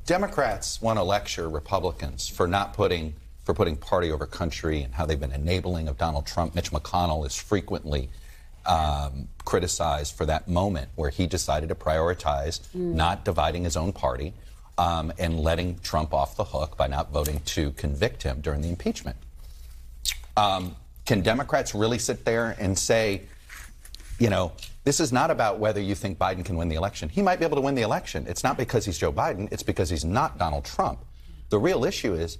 Democrats want to lecture Republicans for putting party over country and how they've been enabling of Donald Trump. Mitch McConnell is frequently criticized for that moment where he decided to prioritize not dividing his own party and letting Trump off the hook by not voting to convict him during the impeachment. Can Democrats really sit there and say, you know, this is not about whether you think Biden can win the election. He might be able to win the election. It's not because he's Joe Biden. It's because he's not Donald Trump. The real issue is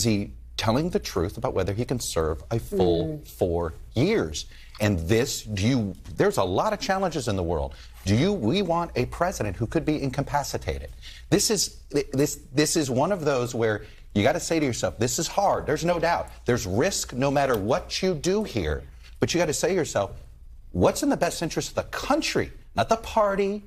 he telling the truth about whether he can serve a full 4 years? And there's a lot of challenges in the world. We want a president who could be incapacitated. This is one of those where you got to say to yourself, this is hard. There's no doubt. There's risk no matter what you do here. But you got to say to yourself, what's in the best interest of the country, not the party?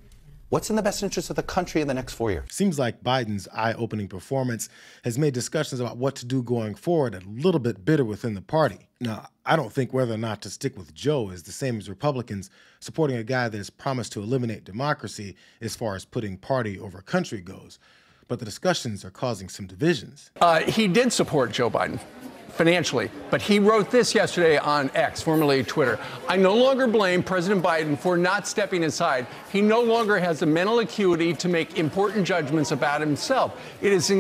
What's in the best interest of the country in the next 4 years? Seems like Biden's eye-opening performance has made discussions about what to do going forward a little bit bitter within the party. Now, I don't think whether or not to stick with Joe is the same as Republicans supporting a guy that has promised to eliminate democracy as far as putting party over country goes. But the discussions are causing some divisions. He did support Joe Biden financially, but he wrote this yesterday on X, formerly Twitter. I no longer blame President Biden for not stepping aside. He no longer has the mental acuity to make important judgments about himself. It is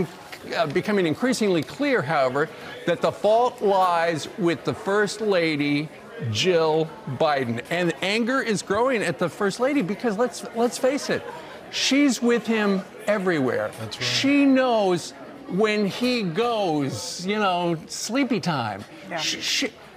becoming increasingly clear, however, that the fault lies with the First Lady, Jill Biden. And anger is growing at the First Lady because let's face it, she's with him everywhere. That's right. She knows when he goes, you know, sleepy time. Yeah.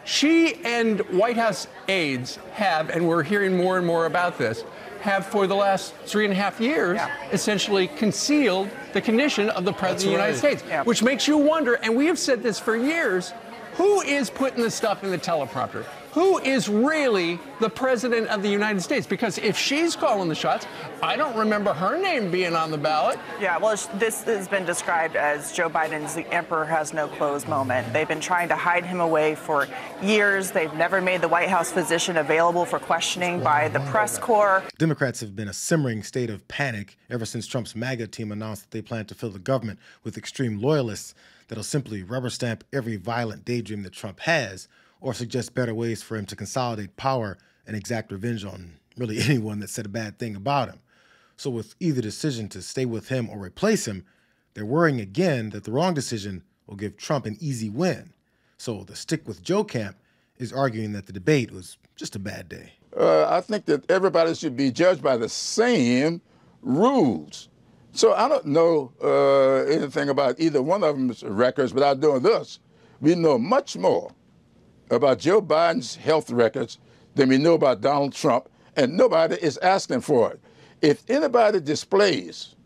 She and White House aides have, and we're hearing more and more about this, have for the last 3.5 years essentially concealed the condition of the President of the United States, which makes you wonder, and we have said this for years, who is putting the stuff in the teleprompter? Who is really the President of the United States? Because if she's calling the shots, I don't remember her name being on the ballot. Yeah, well, this has been described as Joe Biden's "the emperor has no clothes" moment. They've been trying to hide him away for years. They've never made the White House physician available for questioning by the press corps. Democrats have been a simmering state of panic ever since Trump's MAGA team announced that they plan to fill the government with extreme loyalists that'll simply rubber stamp every violent daydream that Trump has, or suggest better ways for him to consolidate power and exact revenge on really anyone that said a bad thing about him. So with either decision to stay with him or replace him, they're worrying again that the wrong decision will give Trump an easy win. So the stick with Joe camp is arguing that the debate was just a bad day. I think that everybody should be judged by the same rules. So I don't know anything about either one of them's records, but I'm doing this. We know much more about Joe Biden's health records than we know about Donald Trump, and nobody is asking for it. If anybody displays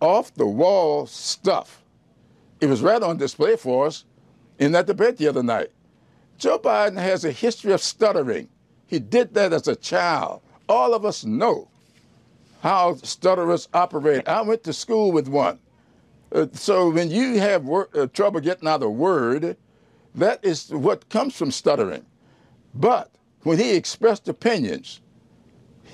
off-the-wall stuff, it was right on display for us in that debate the other night. Joe Biden has a history of stuttering. He did that as a child. All of us know how stutterers operate. I went to school with one. So when you have trouble getting out a word, that is what comes from stuttering. But when he expressed opinions,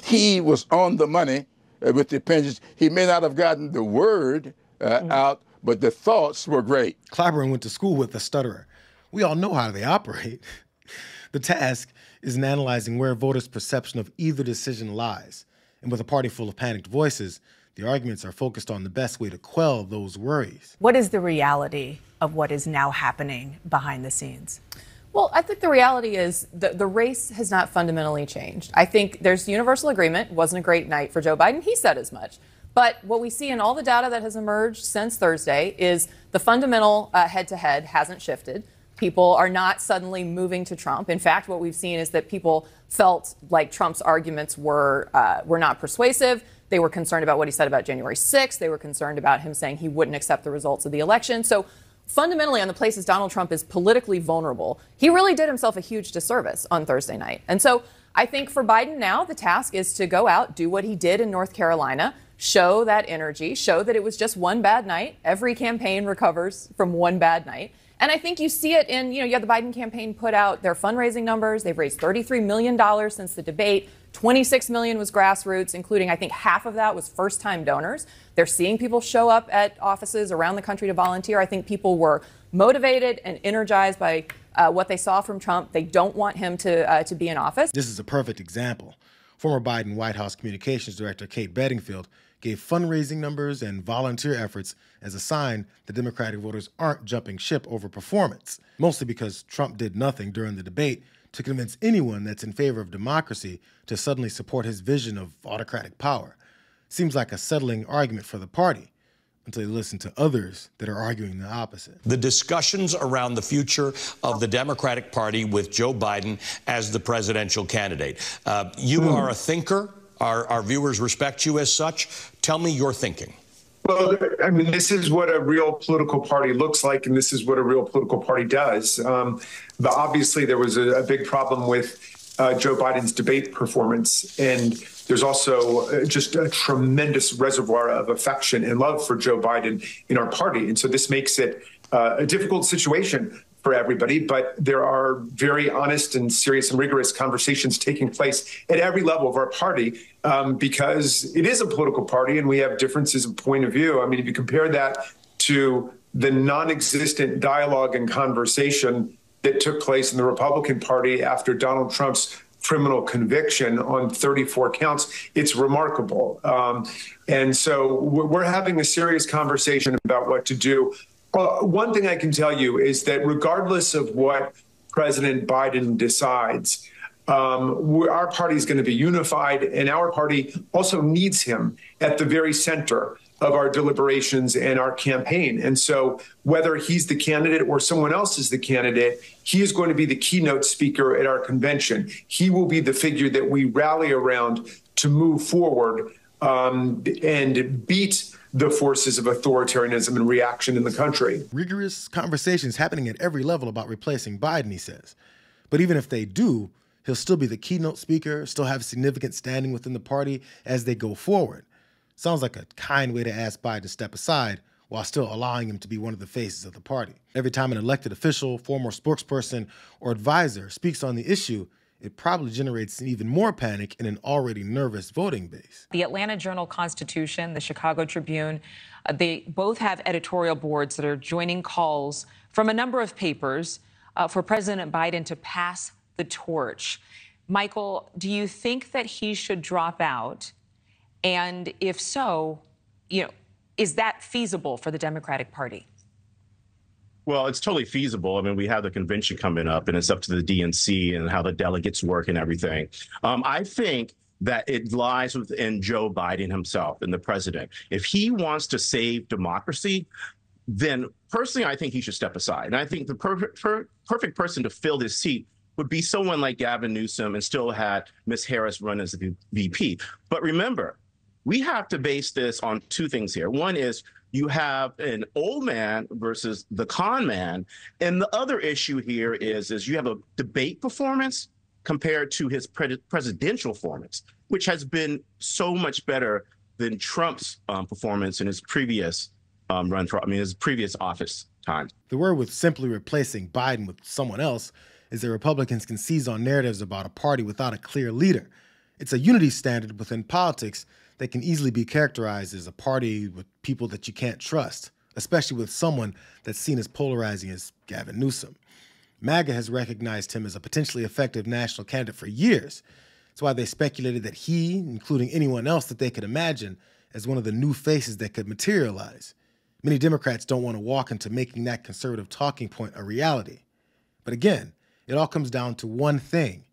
he was on the money with the opinions. He may not have gotten the word out, but the thoughts were great. Clyburn went to school with a stutterer. We all know how they operate. The task is in analyzing where voters' perception of either decision lies. And with a party full of panicked voices, the arguments are focused on the best way to quell those worries. What is the reality of what is now happening behind the scenes? Well, I think the reality is that the race has not fundamentally changed. I think there's universal agreement. It wasn't a great night for Joe Biden. He said as much. But what we see in all the data that has emerged since Thursday is the fundamental head-to-head hasn't shifted. People are not suddenly moving to Trump. In fact, what we've seen is that people felt like Trump's arguments were not persuasive. They were concerned about what he said about January 6th. They were concerned about him saying he wouldn't accept the results of the election. So fundamentally, on the places Donald Trump is politically vulnerable, he really did himself a huge disservice on Thursday night. And so I think for Biden now, the task is to go out, do what he did in North Carolina, show that energy, show that it was just one bad night. Every campaign recovers from one bad night. And I think you see it in, you have the Biden campaign put out their fundraising numbers. They've raised $33 million since the debate. 26 million was grassroots, including I think half of that was first-time donors. They're seeing people show up at offices around the country to volunteer. I think people were motivated and energized by what they saw from Trump. They don't want him to be in office. This is a perfect example. Former Biden White House Communications Director Kate Bedingfield gave fundraising numbers and volunteer efforts as a sign that Democratic voters aren't jumping ship over performance, mostly because Trump did nothing during the debate to convince anyone that's in favor of democracy to suddenly support his vision of autocratic power. Seems like a settling argument for the party, until you listen to others that are arguing the opposite. The discussions around the future of the Democratic Party with Joe Biden as the presidential candidate. You are a thinker. Our viewers respect you as such. Tell me your thinking. Well, I mean, this is what a real political party looks like, and this is what a real political party does. But obviously, there was a big problem with Joe Biden's debate performance, and there's also just a tremendous reservoir of affection and love for Joe Biden in our party. And so this makes it a difficult situation for everybody, but there are very honest and serious and rigorous conversations taking place at every level of our party because it is a political party and we have differences of point of view. I mean, if you compare that to the non-existent dialogue and conversation that took place in the Republican Party after Donald Trump's criminal conviction on 34 counts, it's remarkable. And so we're having a serious conversation about what to do. One thing I can tell you is that regardless of what President Biden decides, our party is going to be unified, and our party also needs him at the very center of our deliberations and our campaign. And so whether he's the candidate or someone else is the candidate, he is going to be the keynote speaker at our convention. He will be the figure that we rally around to move forward and beat the forces of authoritarianism and reaction in the country. Rigorous conversations happening at every level about replacing Biden, he says. But even if they do, he'll still be the keynote speaker, still have significant standing within the party as they go forward. Sounds like a kind way to ask Biden to step aside while still allowing him to be one of the faces of the party. Every time an elected official, former spokesperson, or advisor speaks on the issue, it probably generates even more panic in an already nervous voting base. The Atlanta Journal-Constitution, the Chicago Tribune, they both have editorial boards that are joining calls from a number of papers for President Biden to pass the torch. Michael, do you think that he should drop out? And if so, is that feasible for the Democratic Party? Well, it's totally feasible. I mean, we have the convention coming up, and it's up to the DNC and how the delegates work and everything. I think that it lies within Joe Biden himself and the president. If he wants to save democracy, then personally, I think he should step aside. And I think the perfect person to fill this seat would be someone like Gavin Newsom and still had Ms. Harris run as the VP. But remember, we have to base this on two things here. One is you have an old man versus the con man. And the other issue here is you have a debate performance compared to his presidential performance, which has been so much better than Trump's performance in his previous his previous office time. The word with simply replacing Biden with someone else is that Republicans can seize on narratives about a party without a clear leader. It's a unity standard within politics that can easily be characterized as a party with people that you can't trust, especially with someone that's seen as polarizing as Gavin Newsom. MAGA has recognized him as a potentially effective national candidate for years. That's why they speculated that he, including anyone else that they could imagine, as one of the new faces that could materialize. Many Democrats don't want to walk into making that conservative talking point a reality. But again, it all comes down to one thing.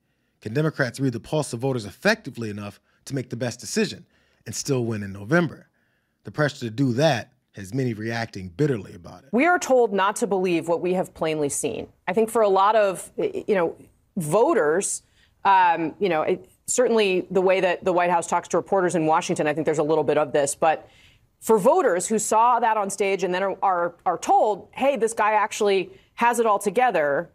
Can Democrats read the pulse of voters effectively enough to make the best decision and still win in November? The pressure to do that has many reacting bitterly about it. We are told not to believe what we have plainly seen. I think for a lot of, voters, certainly the way that the White House talks to reporters in Washington, I think there's a little bit of this. But for voters who saw that on stage and then are told, hey, this guy actually has it all together,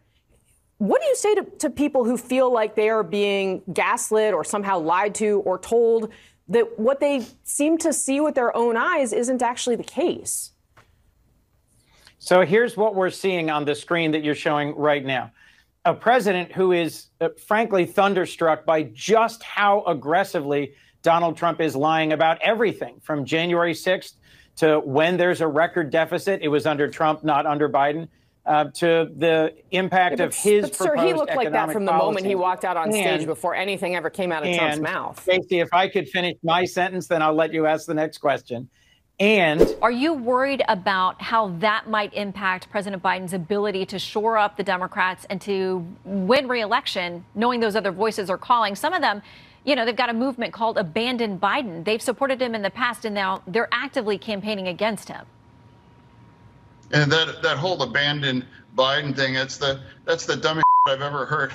what do you say to people who feel like they are being gaslit or somehow lied to or told that what they seem to see with their own eyes isn't actually the case? So here's what we're seeing on the screen that you're showing right now. a president who is frankly thunderstruck by just how aggressively Donald Trump is lying about everything from January 6th to when there's a record deficit. It was under Trump, not under Biden. To the impact of his proposed sir, he looked like that from the policy. moment he walked out on stage before anything ever came out of Trump's mouth. Stacey, if I could finish my sentence, then I'll let you ask the next question. And are you worried about how that might impact President Biden's ability to shore up the Democrats and to win re-election, knowing those other voices are calling? Some of them, you know, they've got a movement called Abandon Biden. They've supported him in the past, and now they're actively campaigning against him. And that whole Abandon Biden thing, that's the dumbest I've ever heard.